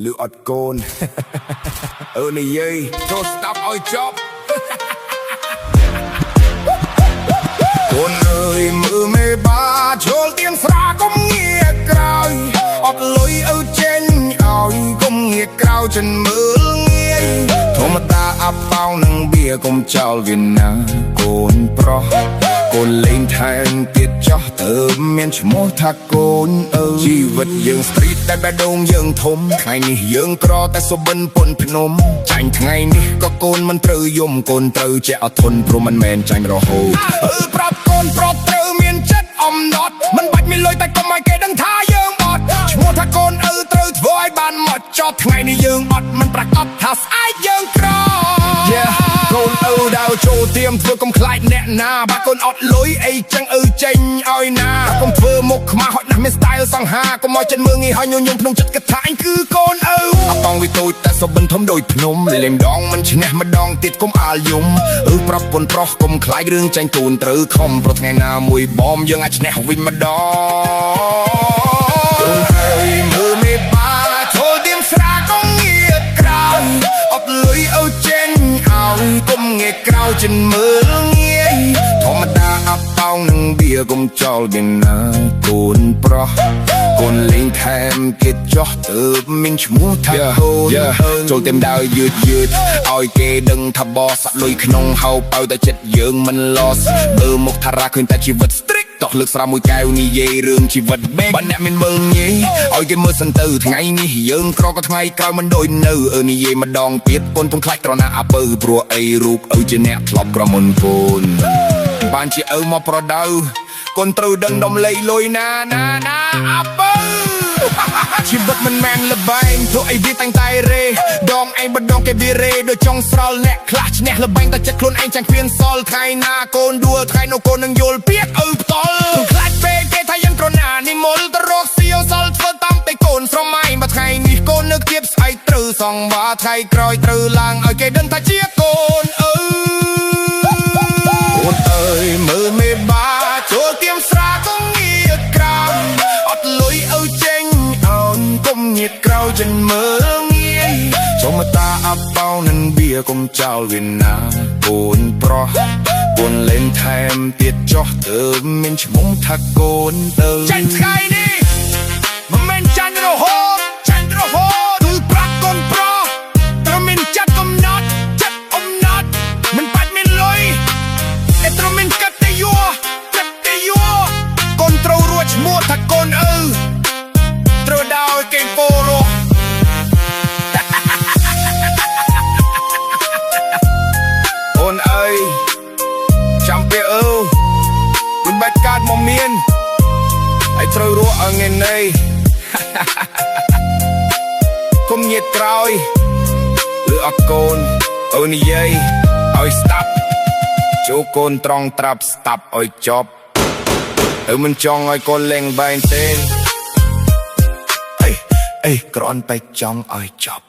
លឺអត់កូន និយាយចូលស្ដាប់ឲ្យចប់កូនអើយមើលមេបាចូលទៀងស្រាកុំងាកក្រោយអត់លុយឲ្យចេញឲ្យកុំងាកក្រោយចិនមើលងាយធម្មតាអាប់ប៉ោនឹងបៀកុំចោលវាណាកូនប្រុសកូនលេងថែមទៀតចោះទៅមានឈ្មោះថាកូនអើយជីវិតយើងស្ទ្រីតតែបេះដូងយើងធំថ្ងៃនេះយើងក្រតែសុបិនពុនភ្នំចាញ់ថ្ងៃនេះក៏កូនមិនត្រូវយំកូនត្រូវចេះអត់ធន់ព្រោះមិនមែនចាញ់រហូតប្រាប់កូនប្រុសត្រូវមានចិត្តអំណត់មិនបាច់មានលុយតែកុំឲ្យគេដឹងថាយើងអត់ឈ្មោះថាកូនត្រូវធ្វើឲ្យបានមកចប់ថ្ងៃនេះយើងអត់មិនប្រកបថាស្អែកយើងក្រកូនដើរចូលទៀមធ្វើកុំខ្លាចអ្នកណាបើកូនអត់លុយអីចឹងចេញឲ្យណាកុំធ្វើមុខខ្មាស់ហត់ណាស់មាន style សង្ហាកុំមកចិត្តមើងងាយហើយញញឹមក្នុងចិត្តគិតថាអញគឺកូនអប៉ងវាតូចតែសុបិនធំដូចភ្នំលេងម្ដងមិនឈ្នះម្ដងទៀតកុំអាលយំប្រាប់ពុនប្រុសកុំខ្លាចរឿងចាញ់ទូនត្រូវខំព្រោះថ្ងៃណាមួយបំយើងអាចឈ្នះវិញម្ដងហើយមើលមេបាចូលទៀមស្រាកុំងាកក្រោយអត់លុយឲ្យចេញឲ្យកុំងាកក្រោយចិនមើលងាយធម្មតាអាប់ប៉ោងនឹងបៀកុំចោលវាណាកូនប្រុសកូនលេងថែមទៀតចោះទៅមានឈ្មោះថាកូនចូលទៀមដើរយឺតឲ្យគេដឹងថាបោះសាក់លុយក្នុងហៅបើតែចិត្តយើងមិន lost មើលមុខថារ៉ាឃើញតែជីវិត strict តោះលើកស្រាមួយកែវនិយាយរឿងជីវិតបេកបើអ្នកមានមើលងាយឲ្យគេមើលសិនទៅថ្ងៃនេះយើងក្រក៏ថ្ងៃក្រោយមិនដូចនៅនិយាយម្ដងទៀតកូនពុំខ្លាចត្រណាអពើព្រោះអីរូបឪជាអ្នកធ្លាប់ក្រមុនកូនបានជាឪមកប្រដៅកូនត្រូវដឹងដំឡេកលុយណាអពើជីវិតមិនមែនលបែងធ្វើអីវាតាំងតែរេដងឯងបដងគេវារេដូចចង់ស្រល់អ្នកខ្លះឈ្នះលបែងតែចិត្តខ្លួនឯងចាញ់គ្មានសល់ថ្ងៃណាកូនដួលថ្ងៃនោះកូននឹងយល់ពីឪផ្ទាល់ខ្លាចពេកគេថាយ៉ាងក្រណានិមលទៅរកសៀវសល់ធ្វើតាមតែកូនស្រមៃមួយថ្ងៃនេះកូននឹកទៀតស្អែកត្រូវសងបាថ្ងៃក្រោយត្រូវឡើងឲ្យគេដឹងថាជាកូនឪអូនអើយមើលមេបាចូលទៀមស្រាកុំងាកក្រោយអត់លុយឲ្យចេញកុំញាតក្រោយចិនមើលងាយចុំតាអាប់ប៉ោនឹងបៀកុំចោលវាណាកូនប្រុសកូនលេងថែមទៀតចោះទៅមានឈ្មោះថាកូនទៅចាញ់ថ្ងៃនេះមិនមែនចាញ់រហូតគឺប្រាប់កូនប្រុសត្រូវមានចិត្តកំណត់មិនបាច់មានលុយតែត្រូវមានកតញ្ញូកូនត្រូវរួចឈ្មោះថាកូនឪត្រូវដោយគេងពោរស់អូនអើយចាំពេលមិនបាច់កាត់មកមានឲ្យត្រូវរស់ឲ្យថ្ងៃនេះកុំញាតក្រោយឬអត់កូននិយាយឲ្យស្ដាប់ចូលកូនត្រង់ត្រាប់ស្ដាប់ឲ្យចប់មិនចង់ឲ្យកូនលេងបែងទេអីគ្រាន់តែចង់ឲ្យចប់